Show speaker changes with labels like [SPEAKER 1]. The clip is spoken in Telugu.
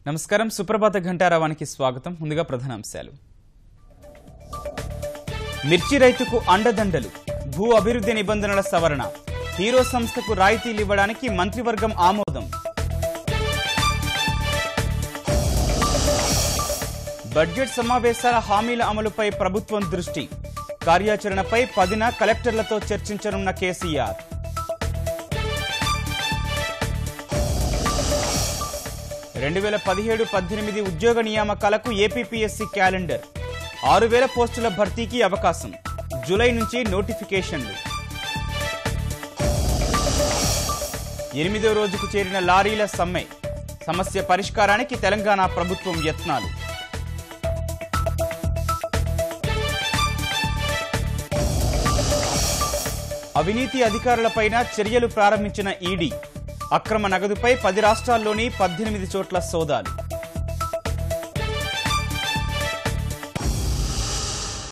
[SPEAKER 1] నమస్కారం సుప్రభాత ఘంటారావానికి స్వాగతం. ముందుగా ప్రధానాంశాలు. మిర్చి రైతుకు అండదండలు, భూ అభివృద్ధి నిబంధనల సవరణ, హీరో సంస్థకు రాయితీలు ఇవ్వడానికి మంత్రివర్గం ఆమోదం. బడ్జెట్ సమావేశాల హామీల అమలుపై ప్రభుత్వం దృష్టి, కార్యాచరణపై 10న కలెక్టర్లతో చర్చించనున్న కేసీఆర్. రెండు 2017-18 ఉద్యోగ నియామకాలకు ఏపీపీఎస్సీ క్యాలెండర్, 6000 పోస్టుల భర్తీకి అవకాశం, జూలై నుంచి నోటిఫికేషన్లు. 8వ రోజుకు చేరిన లారీల సమ్మె, సమస్య పరిష్కారానికి తెలంగాణ ప్రభుత్వం యత్నాలు. అవినీతి అధికారులపైన చర్యలు ప్రారంభించిన ఈడీ, అక్రమ నగదుపై 10 రాష్ట్రాల్లోని 18 చోట్ల సోదాలు.